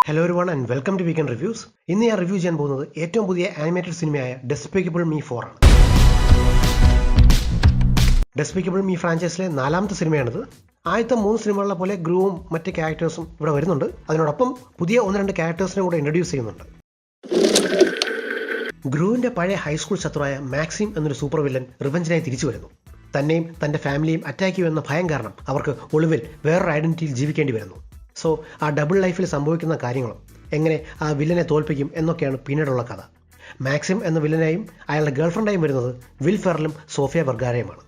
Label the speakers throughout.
Speaker 1: Hello everyone and welcome to weekend reviews. ഇന്ന് ഞാൻ review ചെയ്യാൻ പോകുന്നത് ഏറ്റവും പുതിയ ആനിമേറ്റഡ് സിനിമയായ ഡെസ്പിക്കബിൾ മീ 4 ആണ്. ഡെസ്പിക്കബിൾ മീ ഫ്രാഞ്ചൈസിലെ 4ാമത്തെ സിനിമയാണിത്. ആദ്യത്തെ 3 സിനിമകളിലെ പോലെ ഗ്രൂവും മറ്റ് ക്യാരക്ടേഴ്സും ഇവിടെ വരുന്നുണ്ട്. അതിനോടൊപ്പം പുതിയ 1-2 ക്യാരക്ടേഴ്സിനെ കൂടെ ഇൻട്രൊഡ്യൂസ് ചെയ്യുന്നുണ്ട്. ഗ്രൂവിന്റെ പഴയ ഹൈസ്കൂൾ ശത്രുവായ മാക്സിം എന്നൊരു സൂപ്പർ വില്ലൻ റിവഞ്ചിനായി തിരിച്ചു വരുന്നു. തന്നെയും തന്റെ ഫാമിലിയും അറ്റാക്ക് ചെയ്യുമെന്ന ഭയം കാരണം അവർക്ക് ഒളിവിൽ വേറൊരു ഐഡന്റിറ്റിയിൽ ജീവിക്കേണ്ടി വരുന്നു. സോ ആ ഡബിൾ ലൈഫിൽ സംഭവിക്കുന്ന കാര്യങ്ങളും എങ്ങനെ ആ വില്ലനെ തോൽപ്പിക്കും എന്നൊക്കെയാണ് പിന്നീടുള്ള കഥ. മാക്സിം എന്ന വില്ലനായും അയാളുടെ ഗേൾഫ്രണ്ടായും വരുന്നത് വിൽ ഫെറലും സോഫിയ വെർഗാരയുമാണ്.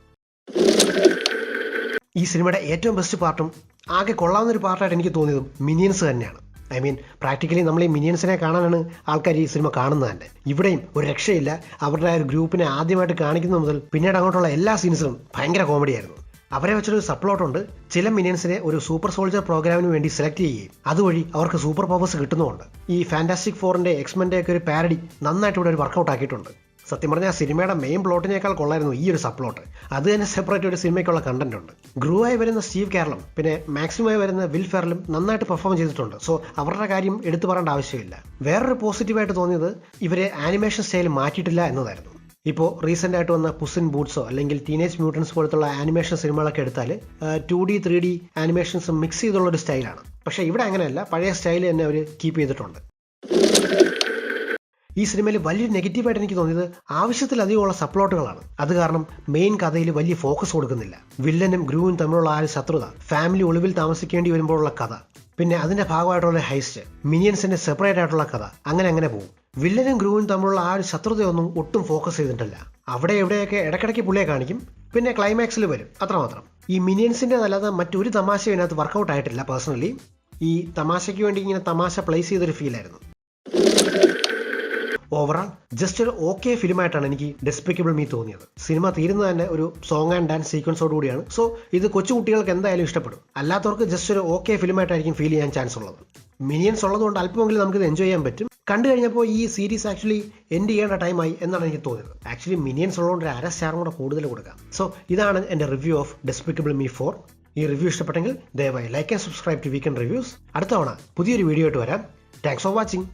Speaker 1: ഈ സിനിമയുടെ ഏറ്റവും ബെസ്റ്റ് പാർട്ടും ആകെ കൊള്ളാവുന്നൊരു പാർട്ടായിട്ട് എനിക്ക് തോന്നിയതും മിനിയൻസ് തന്നെയാണ്. പ്രാക്ടിക്കലി നമ്മൾ ഈ മിനിയൻസിനെ കാണാനാണ് ആൾക്കാർ ഈ സിനിമ കാണുന്നത് തന്നെ. ഇവിടെയും ഒരു രക്ഷയില്ല. അവരുടെ ആ ഒരു ഗ്രൂപ്പിനെ ആദ്യമായിട്ട് കാണിക്കുന്നത് മുതൽ പിന്നീട് അങ്ങോട്ടുള്ള എല്ലാ സീൻസിലും ഭയങ്കര കോമഡിയായിരുന്നു. അവരെ വെച്ചൊരു സപ്ലോട്ടുണ്ട്. ചില മിനിയൻസിനെ ഒരു സൂപ്പർ സോൾജർ പ്രോഗ്രാമിന് വേണ്ടി സെലക്ട് ചെയ്യുകയും അതുവഴി അവർക്ക് സൂപ്പർ പവേഴ്സ് കിട്ടുന്നുമുണ്ട്. ഈ ഫാന്റാസ്റ്റിക് ഫോറിന്റെ എക്സ്മെന്റെ ഒക്കെ ഒരു പാരഡി നന്നായിട്ട് ഇവിടെ ഒരു വർക്കൗട്ട് ആക്കിയിട്ടുണ്ട്. സത്യം പറഞ്ഞാൽ സിനിമയുടെ മെയിൻ പ്ലോട്ടിനേക്കാൾ കൊള്ളായിരുന്നു ഈ ഒരു സപ്ലോട്ട്. അത് തന്നെ സെപ്പറേറ്റ് ഒരു സിനിമയ്ക്കുള്ള കണ്ടന്റ് ഉണ്ട്. ഗ്രൂവായി വരുന്ന സ്റ്റീവ് കാരലും പിന്നെ മാക്സിമായി വരുന്ന വിൽ ഫെറലും നന്നായിട്ട് പെർഫോം ചെയ്തിട്ടുണ്ട്. സോ അവരുടെ കാര്യം എടുത്തു പറയേണ്ട ആവശ്യമില്ല. വേറൊരു പോസിറ്റീവായിട്ട് തോന്നിയത് ഇവരെ ആനിമേഷൻ സ്റ്റൈൽ മാറ്റിയിട്ടില്ല എന്നതായിരുന്നു. ഇപ്പോൾ റീസെൻ്റ് ആയിട്ട് വന്ന പുസ് ഇൻ ബൂട്ട്സോ അല്ലെങ്കിൽ ടീനേജ് മ്യൂട്ടൻസ് പോലത്തുള്ള ആനിമേഷൻ സിനിമകളൊക്കെ എടുത്താൽ 2D 3D ആനിമേഷൻസ് മിക്സ് ചെയ്തുള്ളൊരു സ്റ്റൈലാണ്. പക്ഷേ ഇവിടെ അങ്ങനെയല്ല, പഴയ സ്റ്റൈൽ തന്നെ അവർ കീപ്പ് ചെയ്തിട്ടുണ്ട്. ഈ സിനിമയിൽ വലിയൊരു നെഗറ്റീവായിട്ട് എനിക്ക് തോന്നിയത് ആവശ്യത്തിലധികമുള്ള സപ്ലോട്ടുകളാണ്. അത് കാരണം മെയിൻ കഥയിൽ വലിയ ഫോക്കസ് കൊടുക്കുന്നില്ല. വില്ലനും ഗ്രൂവും തമ്മിലുള്ള ആ ഒരു ശത്രുത, ഫാമിലി ഒളിവിൽ താമസിക്കേണ്ടി വരുമ്പോഴുള്ള കഥ, പിന്നെ അതിന്റെ ഭാഗമായിട്ടുള്ള ഹൈസ്റ്റ്, മിനിയൻസിന്റെ സെപ്പറേറ്റ് ആയിട്ടുള്ള കഥ, അങ്ങനെ പോകും. വില്ലനും ഗ്രൂവും തമ്മിലുള്ള ആ ഒരു ശത്രുതയൊന്നും ഒട്ടും ഫോക്കസ് ചെയ്തിട്ടില്ല. അവിടെ എവിടെയൊക്കെ ഇടയ്ക്കിടയ്ക്ക് പുള്ളിയെ കാണിക്കും, പിന്നെ ക്ലൈമാക്സിൽ വരും, അത്രമാത്രം. ഈ മിനിയൻസിന്റെ അല്ലാതെ മറ്റൊരു തമാശയും ഇതിനകത്ത് വർക്കൗട്ട് ആയിട്ടില്ല. പേഴ്സണലി ഈ തമാശയ്ക്ക് വേണ്ടി ഇങ്ങനെ തമാശ പ്ലേസ് ചെയ്തൊരു ഫീലായിരുന്നു. ഓവറാൾ ജസ്റ്റ് ഒരു ഓക്കെ ഫിലിമായിട്ടാണ് എനിക്ക് ഡെസ്പിക്കബിൾ മീ തോന്നിയത്. സിനിമ തീരുന്നത് തന്നെ ഒരു സോങ് ആൻഡ് ഡാൻസ് സീക്വൻസോട് കൂടിയാണ്. സോ ഇത് കൊച്ചുകുട്ടികൾക്ക് എന്തായാലും ഇഷ്ടപ്പെടും. അല്ലാത്തവർക്ക് ജസ്റ്റ് ഒരു ഓക്കെ ഫിലിമായിട്ടായിരിക്കും ഫീൽ ചെയ്യാൻ ചാൻസ് ഉള്ളത്. മിനിയൻസ് ഉള്ളതുകൊണ്ട് അല്പമെങ്കിലും നമുക്കിത് എൻജോയ് ചെയ്യാൻ പറ്റും. കണ്ടു കഴിഞ്ഞപ്പോൾ ഈ സീരീസ് ആക്ച്വലി എൻഡ് ചെയ്യേണ്ട ടൈമായി എന്നാണ് എനിക്ക് തോന്നിയത്. ആക്ച്വലി മിനിയൻസ് ഉള്ളതുകൊണ്ട് ഒരു 1/2 സ്റ്റാർ കൂടെ കൂടുതൽ കൊടുക്കാം. സോ ഇതാണ് എൻ്റെ റിവ്യൂ ഓഫ് ഡെസ്പിക്കബിൾ മീ 4. ഈ റിവ്യൂ ഇഷ്ടപ്പെട്ടെങ്കിൽ ദയവായി like and subscribe to weekend reviews. അടുത്ത തവണ പുതിയൊരു വീഡിയോ ആയിട്ട് വരാം. Thanks for watching.